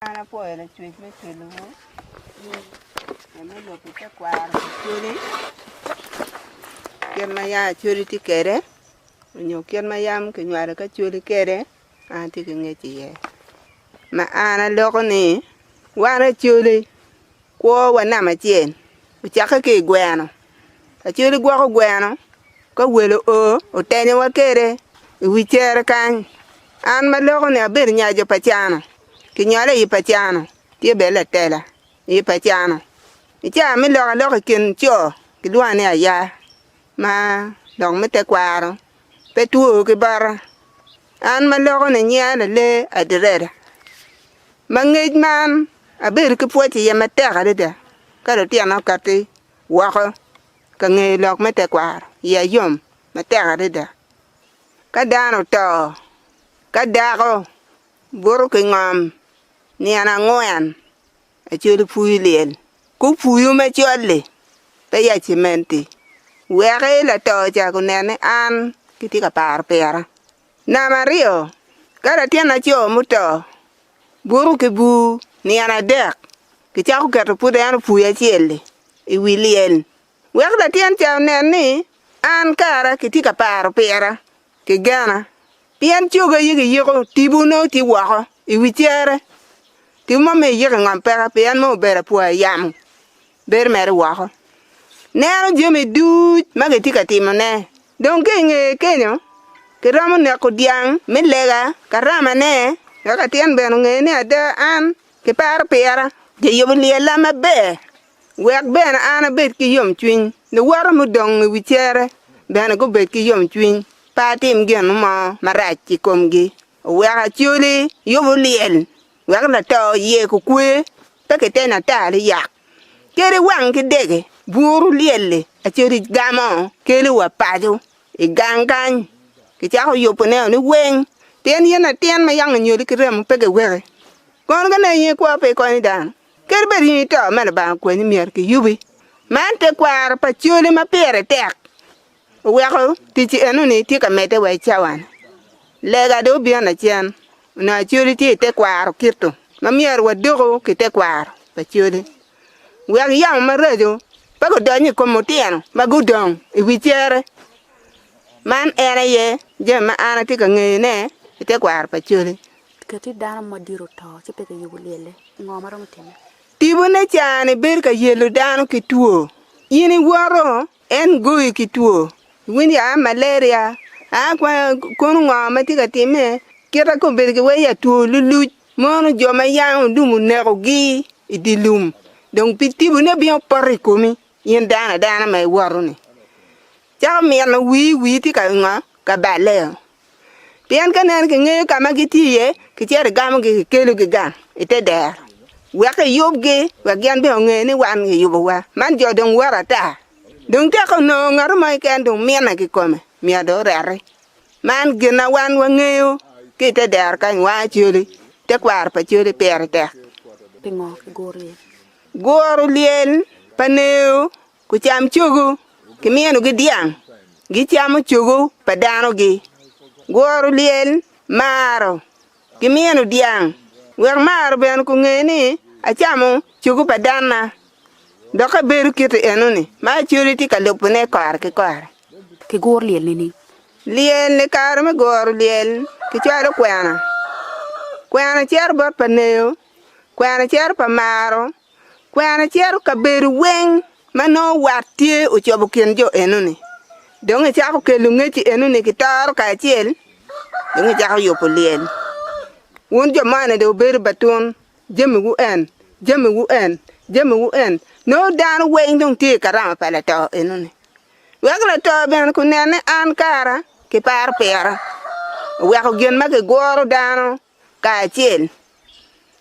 Ana po la chwech me kelo mo. Me lo pita kwar churi. Kien ma ya churi ti kere. Nyo kien ma yam ke nywara ka churi kere. Anti ke ngechi ye. Ma ana loko ni. Wana churi. Kwa wana ma chien. Uchaka ke gweno. A churi gwa ko gweno. Ka welo o tenye wa kere. Wichere kan. An ma loko ni abir nyajo pachano. Kinyale yi pachano. Tie bela tela. Yi pachano. Icha mi loka kin cho. Kilwane aya. Ma dong mi te kwaro. Petuo ki bara. An ma loko ni nyale le adirera. Ma ngej man. Abir ki pochi ya mateka dida. Karo tiana kati. Wako. Ka ngej lok mi te kwaro. Ya yom. Mateka dida. Kadano to. Kadako. Buru ki ngam. Ni ana ngoyan. A churi puyi liel. Ku puyu me chole. Pe ya chimenti. Weke la toja kunene an. Kiti ka par pera. Na mario. Kada tiana cho muto. Buru ki bu. Ni ana dek. Kicha ku kata pude anu puya chele. Iwi liel. Weke la tiana chao nene. An kara kiti ka par pera. Kigana. Pian chuga yigi yiko. Tibu no ti wako. Iwi chere. Ti mo me yeke ngam pera pian mo bera pua yam. Ber mere wako. Nero jemi duj mage tika timo ne. Don nge kenyo. Kiramu ne kudiang mi lega karama ne. Yaka tien beno nge ne ada an. Ki par pera. Je yobu liela ma be. Wek bena ana bet ki yom chwin. Ne wara mu dong wichere. Bena go bet ki yom chwin. Patim gen mo marach ki komgi. Weka chuli yobu liel. Wek la to ye ku kwe. Peke tena tali yak. Kere wang ki dege. Buru liele. A churi gamo. Kele wapaju. I gangan. Ki chako yopone ni weng. Tien yena tien ma yang nyori kirem peke wege. Kon gana ye kwa pe koni dan. Kere beri ni to mele bang kweni mier ki yubi. Man te kwar pa chuli ma pere tek. Weko tichi enu ni tika mete we chawan. Lega do biana chen. Na chuli ti te kwar kirto. Ma mier wadogo ki te kwar pa chuli. Wek yang ma rejo. Pako donyi komo tieno. Ma gudong. Iwichere. Man ene ye. Jema ana tika nge ne. Ite kwar pa chuli. Kati dana madiro to. Chipeke yubu liele. Ngomaro mtene. Tibu ne chane ber ka yelo dano ki tuo. Yini waro. En gui ki tuo. Windi a malaria. A kwa konu ngoma tika time. Kira ko ber ki weya tuo luluj. Mono joma yang dumu neko gi. Idi lum. Donc tibu ne biyan pari komi. Yin dana may waro ni. Chaka miyana wi ti ka nga. Ka baleo. Pian ka nen ki nge kama ki tiye. Ki chere gamo ki kelu ki gan. Ite der. Waka yob ge. Wakian biyo nge ni wan ki yobo wa. Man jo dong wara ta. Dong tako no ngaru may ken dong miyana ki kome. Miya do rari. Man gina wan wa ngeyo. Ki ite der ka nwa chuli. Te kwar pa chuli pere tek. Pingo ki gorli. Goro liel. Paneo. Ku cham chugu. Ki miyanu gi diang. Gi chamu chugu. Padano gi. Goro liel. Maro. Ki miyanu diang. Wek maro ben ku ngeni. A chamu chugu padana. Doka beru kiti enu ni. Ma chuli ti ka lupune kar ki kar. Ki gorli nini. Liel ni kar me goro liel. Ki chwalo kwena. Kwena cher bot paneo. Kwena cher pa maro. Kwena cher ka beru weng. Mano watie uchobu kenjo enu ni. Donge chako kelu ngechi enu ni kitaro ka chiel. Donge chako yopo liel. Wun jo mane de uberu batun. Jemi wu en. Jemi wu en. Jemi wu en. No dan weng dong tie karama pala to enu ni. Wekla to ben kunene an kara. Ki par pera. Weko gen ma ki goro dano. Ka chiel.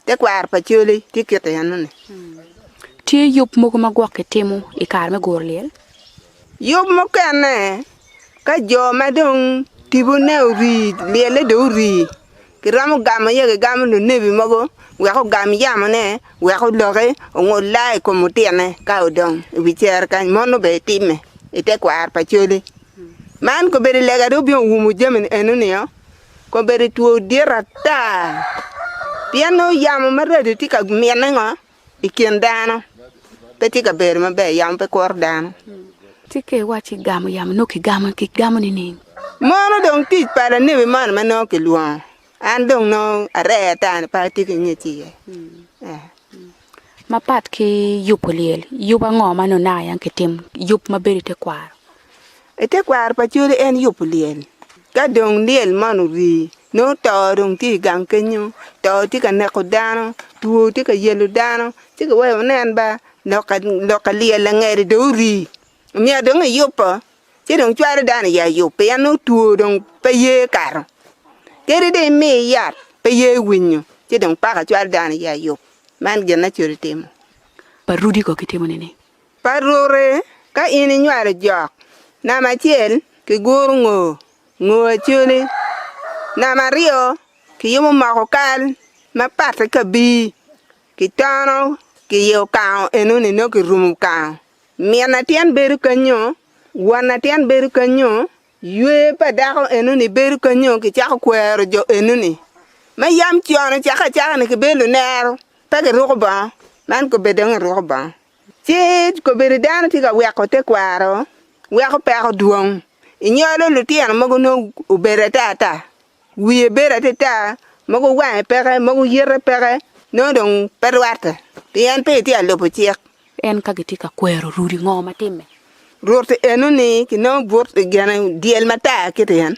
Te kwar pa chuli. Tikete enu ni. Tie yup moko magwak ke temu. Ikar me gorli. Yup mo kene. Ka jo madong. Tibu ne uri. Liele do uri. Kiramu gama yege gama no nebi mogo. Weko gam yamo ne. Weko loge. Ongo lai komo tiene. Ka udong. Wicher kan. Mono be time. Ite kwar pa chuli. Man ko beri lega do biyon wumu jemin enu ni yo. Ko beri tuo dira ta. piano yam ma rede ti ka miene ngo ikin dano pe ti ka ber ma be yam pe kor dano ti ke wa chi gamo yam no ki gamo ni mono dong ti para ne me man ma no ke luon an dong no are ta pa ti ke nyeti ma pat ki yupoliel yuba ngo ma no na yan ke tim yup ma beri te kwar ete kwar pa churi en yupoliel ka dong liel manu ri no to dong ti gang kenyo to ti ka ne ko dano tu ti ka yelu dano ti ka wa nen ba lo ka liel la ngere do ri mi dong yupa ti dong chware dano ya yupa ya no tu dong pe ye kar kere de me yat pe ye winyo ti dong pa ka chware dano ya yup man gena churi timo parudi ko kitimo ni parore ka ini nyware jok na ma chiel ki gur ngo chuli na mario ki yumo mako kal ma pat ka bi ki tono ki yo ka enu ni no ki rum ka miena tien beru kanyo wana tien beru kanyo yue pa dako enu ni beru kanyo ki chako kwero jo enu ni ma yam chiono chaka ni ki belu nero pa ki ruba man ko bedeng ruba chit ko beri dano ti ka weko te kwaro weko peko duong inyolo lutien mogo no ubere tata wiye bere tata mogo wa peke mogo yere peke no dong perwata tien pe ti alopo chiek en ka giti ka kwero rudi ngo matime rurte enu ni ki no burt gana diel mata kiten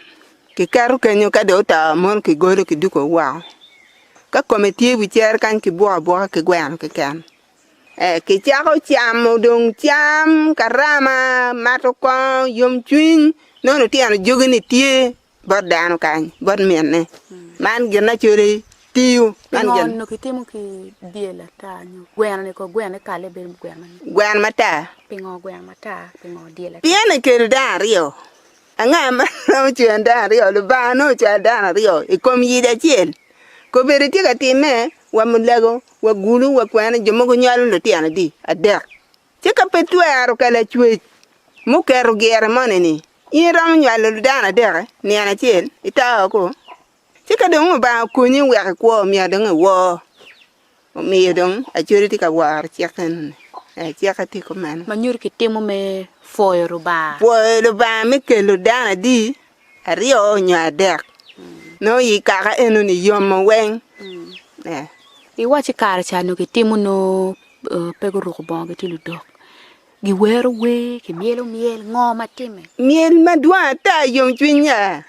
ki karu kenyo ka do ta mon ki goro ki duko wa ka komiti wi cher kan ki bo ki gwan ki kan ki chako cham dong cham karama matoko yom twin no no tiano jogini tie bodano kan bod menne man gena chore tiu man gen no kitimo ki diela ta nyu gwan ne ko gwan ka le ber gwan mata pingo gwan mata pingo diela piene ker dario anga ma no chuen dario lu ba no chuen dario e kom yida chiel ko bere ti ka time wa mulego wa gulu wa kwana jomo go nyalo lo tiana di adek ti ka petuero kala chwe mu keru gere moneni iram nyalo lo dana dere ni ana chiel ita ko ti ka dong ba ko ni wa ko mi adong wo mi dong a churi ti ka war chicken e chiaka ti ko man manyur kitimo me foyro ba mi kelo dana di ario nya dek no yi kaka enu ni yom wen i wachi kar chano kitimo no pego ro bon gitilu dok gi wero we ki miel ngo matime miel madwa ta yom twinya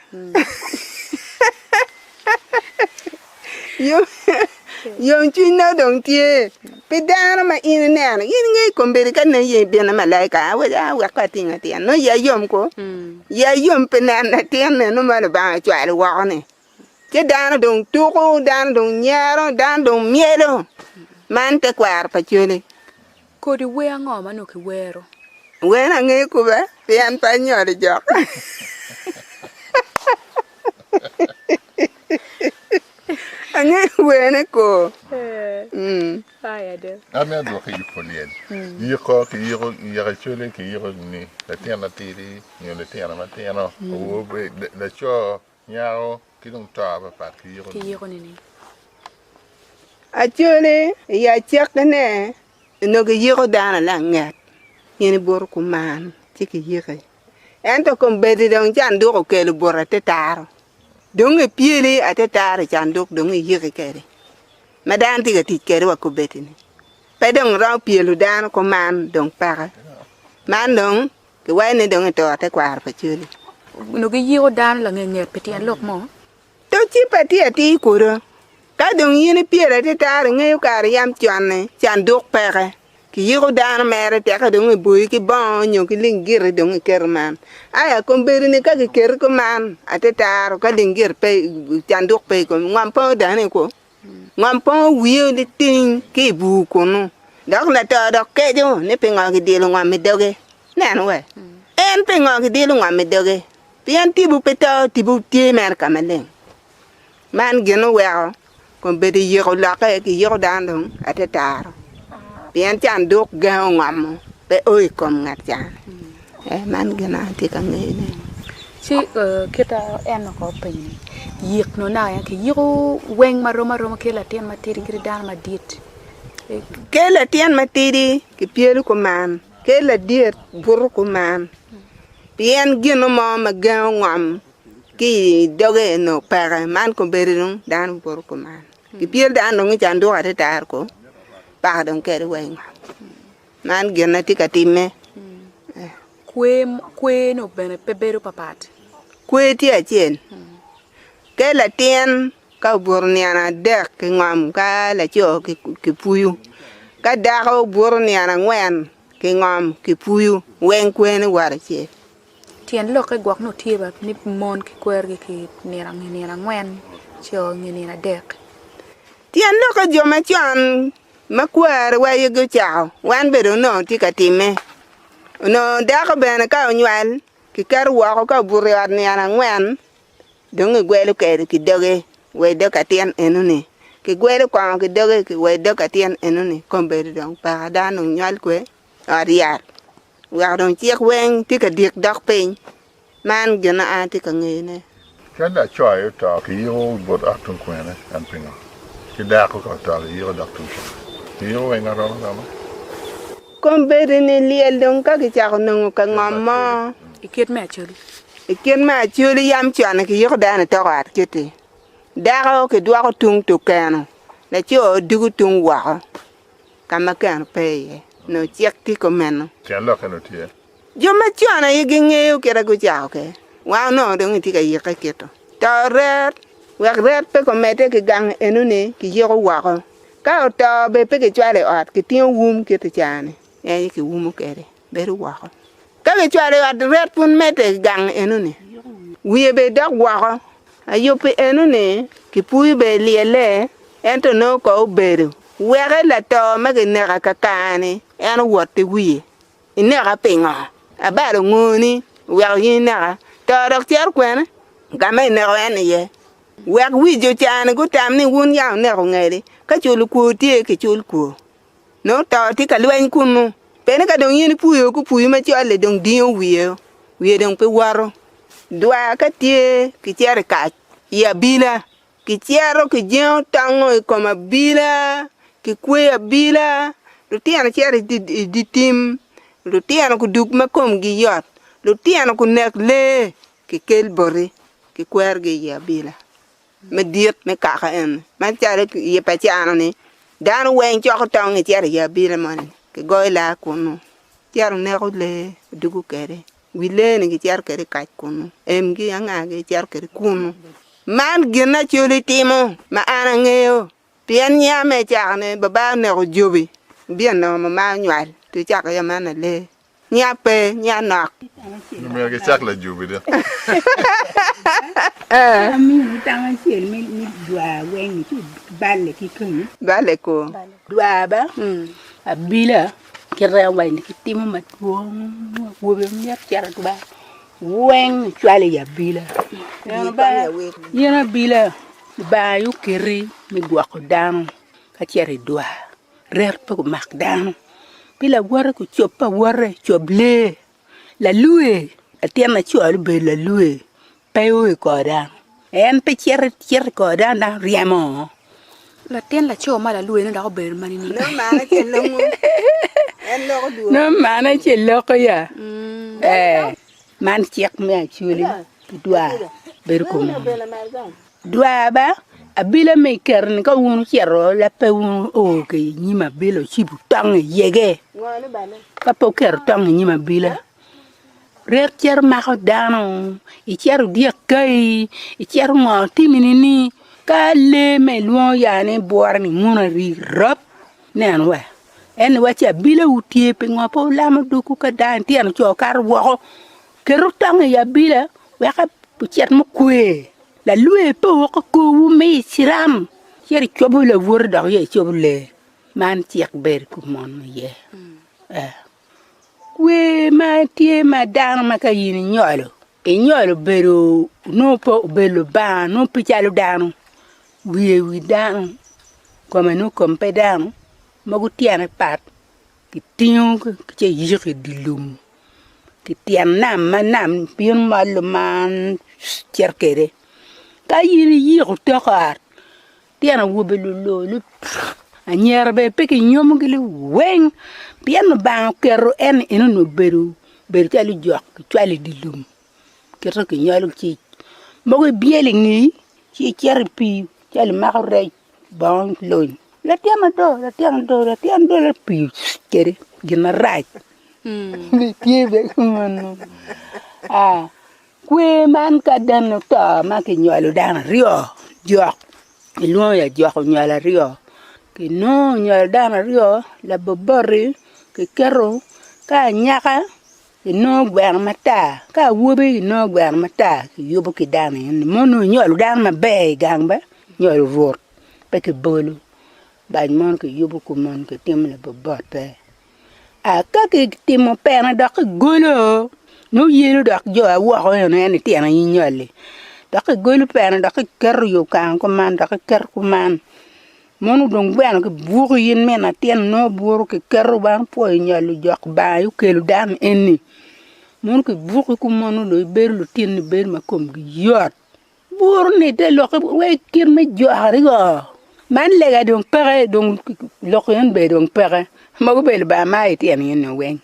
yom twinya dong tie pedana ma in nana yin ngai kombere kan ne ye bena malaika wa ka tinga tian no ya yom ko ya yom penana tian no ma ba chwa wa ne ke dana dong tuko dana dong nyaro dana dong mielo man te kwar pa chule ko di we ngo ma no ki wero we na ngai ko ba pian pa nyore jok angai we ne ko aya de amia do ki yupoliel yiko ki yiko yara chule ki yiko ni la tiana tiri ni le tiana matino o be la cho nyaro ki dong ta ba pa ki yiko ni a chule ya chek ne no ge yiko dana la ngat yene bor ku man ti ki yike ento kom bedi dong chan do ko ke bor te tar dong e piele ate tar chan do dong e yike kere madan ti ga ti kere wa ko beti ni pe dong ra pielu dan ko man dong para man dong ke wa ne dong to te kwar pa chule no ge yiko dan la nge peti an lok mo to chi pati ati ko ro ka dong yene piele te tar nge kar yam chane chan do pere ki yiko dan mere te ka dong e boy ki bon nyo ki lingir dong ker man aya ko beri ne ka ki ker ko man ate tar ka lingir pe chan do pe ko ngam po dan ko ngam po wiyo de ting ki bu ko no dak la ta dak ke jo ne pe nga ki dilo ngam me doge nan we en pe nga ki dilo ngam me doge pian ti bu peta ti bu ti mer kamalen man geno we ko be de yiko la ka ki yiko dan dong ate tar pian chan dok ga ngam pe oi kom ngat chan man gena ti ka ngene si kita en ko penyi yik no na ya ki yigo weng maroma ke la tien matiri ki dan ma dit ke la tien matiri ki piel ko man ke la diet bur ko man pien gino mo ma gaw ngam ki doge no para man ko berirun dan bur ko man ki piel dan no ngi chan do ate tar ko pa don ke weng man gina tikatime kwe no bene peberu papat kwe ti achen ke la tien ka burniana dek ngam ka la cho ki puyu ka da ka burniana ngwen ki ngam ki puyu wen kwen war che tien lo ke gwak no tiba ni mon ki kwer ki nira ngwen cho ngira dek tien lo ka joma chan ma kwer wa ye go chao wan bedo no ti ka time no da ka bene ka onywal ki kar wa ka burniana ngwen dong gwelu ke ki doge we do ka tien enuni ki gwelu kwa ki doge ki we do ka tien enuni kombe dong pa da no nyal kwe ariar wa don chiek wen ti ka dik dok pin man gina a ti ka ngene Kada choy to ki yo bot atun kwene an pinga. Ki da ko to yo da tun. Yo wenga ro na ma. kombe ni liel dong ka ki cha no ka ngamo iket me chul iken ma chuli yam chan ki yo da na to ar kiti da ko ki dwa ko tung to kano na cho dugu tung wa kama kan pe no chiek ti ko men Tian lo kan tie. yo ma chana ye nge ke ra go cha ke wa no dong ti ka ye ka keto to red wa red pe ko mete ki gang enune ki yo wa ko ka to be pe ki chwale at ki tin wum ki ti chane e ki wum ke re be ru wa ko ka ki chwale at red pun mete gang enune wiye be dog wa ko ayo pe enune ki pui be liele ento no ko beru were la to ma ki ne ka kane en wot ti wiye ine ka pinga abaro ngoni wa yina to dok tiar kwene ga me ne wen ye wa wi jo chan go tam ni wun ya ne ko ngere ka chul ku tie ki chul ku no to ti ka lwen kunu pe ne ka don yin puyo ku puyo ma chale don dio wiye don pe waro dwa ka tie ki tiar ka ya bila ki tiaro ki jeo tango ko ma bila ki kwe bila lu tiana tiar di tim lu tiana ku duk ma kom gi yot lu tiana ku nek le ki kel bori ki kwer gi ya bila me diet me ka ka en man tiar ye pa tiana ni dan wen cho ko tong tiar ya bila man ki goila kunu tiar ne ko le dugu kere wile ni ki tiar kere ka kunu em gi anga gi tiar kere kunu man gina chuli timo ma ana ngeo pien nya me chane baba ne ko jobi bien no ma nywal tu chak ya mana le nya pe nya nak No me ke chak la jubi de. Ami tanga chel mi dua wen ki balle ki kun bale ko dua ba abila kira wen ki timu mat wo be mi chara ba wen chwale ya bila yana bila ba yu kiri mi dua ko dan ka chere dua rer pa ko mak dan bila wara ko chopa wara choble la loué atiama chol be la loué payo ko dan en pe chere ko dan da riamo la tien la cho ma la luwe no da ko ber mani ni no mana ke longu en lo ko du no mana che loko ya man chek me chuli dua ber ko dua ba abila me kern ka wonu chero la pe wonu o ke nyima bilo chibu tang yege ngone bale ka po ker tang nyima bila rer cher ma ko dano i cher dia kai i cher ngo timini ni ka le me luo ya ne bor ni ngona ri rap nen wa en wa cha bila utie pe ngo po la ma du ku ka dan tian cho kar wo keru tang ya bila wa ka cher mo kwe la lue po ko ku me siram cher chobu le wor da ye chobu le man tiek ber ku mon ye we ma tie ma dan ma ka yin nyolo e nyolo bero no po belo ba no pichalo dano wi dan como no kompe dan magu tiane pat ki tinyo ke yiri dilum ti tian nam ma nam pion mal man cerkere ka yiri yi ko takar tiana wobelu lo a nyer be pe ki nyom gili weng pian ba kero en ino no beru tali jok twali dilum kero ki nyalu ci mogo bieli ni ci cer pi tali ma re bon loñ la tiana do la pi kere gina raj ni piebe man kwe man ka dan to ma ki nyalu dan rio jok ilwo ya jok nyala rio ki no nyal dana rio la bobori ki kero ka nyaka ki no gwer mata ka wobe ki no gwer mata ki yobo ki dana ni mono nyal dana ma be gangba nyal rot pe ki bolu ba mon ki yobo ko mon ki tim la bobote a ka ki timo pena dak golo no yelo dak jo a wo ho ne ti ana nyale dak golo pena dak kero yo kan ko man dak ker ko man monu dong ban ke buru yin mena tien no buru ke keru ban po nyalu jok ba yu kelu dam enni monu ke buru ku monu lo ber lu tin ber ma kom gi yot buru ne de lo ke we kir me jo hari go man le ga dong pere dong lo ko yen be dong pere ma go bel ba ma tien yin no wen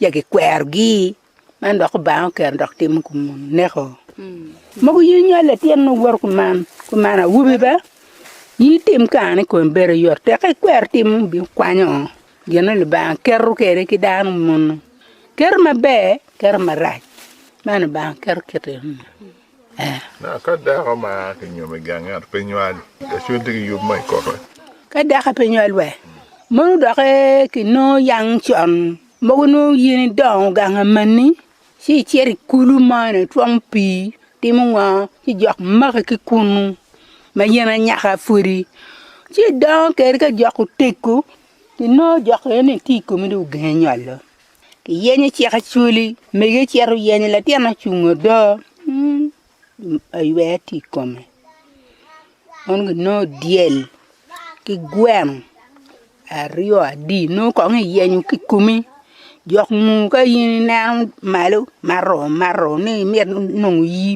ya ke kwer gi man do ko ba ker dok tim ku mon ne ko ma go yin nyale tien no wor ku man a wubi ba yi tim kaani ko ber yor te ka kwer tim bi kwanyo gena le ba keru kere ki dan mun ker ma be ker ma raj man ba ker kete na ka da ma ke nyome gangar pe nywali da shudi yu mai ko ka da ka pe nywal we mun do ke no yang chon mo no yin don ganga mani si cheri kulu mane twampi timwa si jok ma ki kunu ma yena nyaka furi ci don ker ka jokku tekku ti no jokku ne ti ko mi du ganyalo ki yenye ci ka chuli me ge ci ru yenye la tiana chungo do ay weti come on no diel ki gwem a rio di no ko ngi yenyu ki kumi jok mu ka yin na malo maro ni mer no yi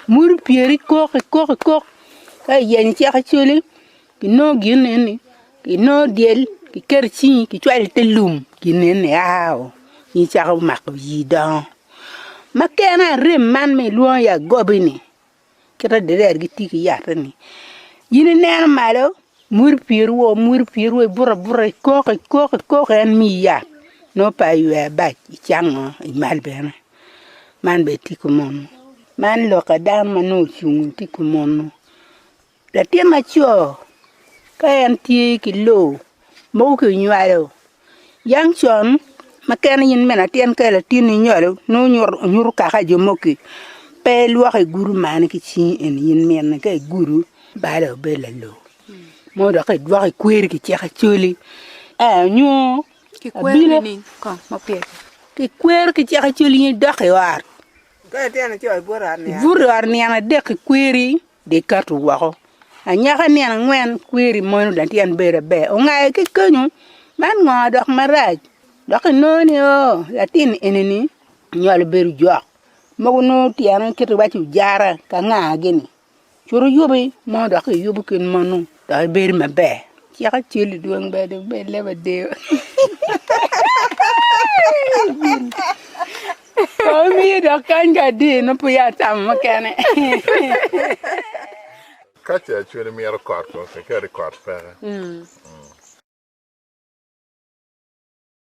mur pieri ko ka yen ci ka chuli ki no gine ni ki no diel ki kerchi ki twal telum ki ne aw ni cha mak yi dan makena rem man me luo ya gobini kira der gi ti ki yar ni yine nen malo mur pier wo bura ko en mi ya no pa yu ba chango mal bena man be ti ko mon man lo ka dan manu chung ti ko mon la tema cho ka en ti ki lo mo ko nywalo yang chon makena yin mena tien ka la tin nywalo no nyur ka ka jomoki pe lo ka guru man ki chi en yin men ka guru ba la be la lo mo do ka dwa ka kwer ki cha ka chuli nyu ki kwer ni ko mo pe ki kwer ki cha ka chuli ni do ka war ka tiana ci ay burar ni ana de ki kweri de kartu wako anya ka ni ana ngwen kweri mo no dan tian bere be o ngai ki kanyu man ngo dok maraj dok no ni o latin eneni nyol beru jok mo no tiana kitu ba ci jara ka nga gini churu yubi mo dok yubu kin mo no da beri ma be ci ka chili duang be de be leba de oh mi do kan ga di no pu ya tam makane ka cha chwe mi ar ko ka re ko fa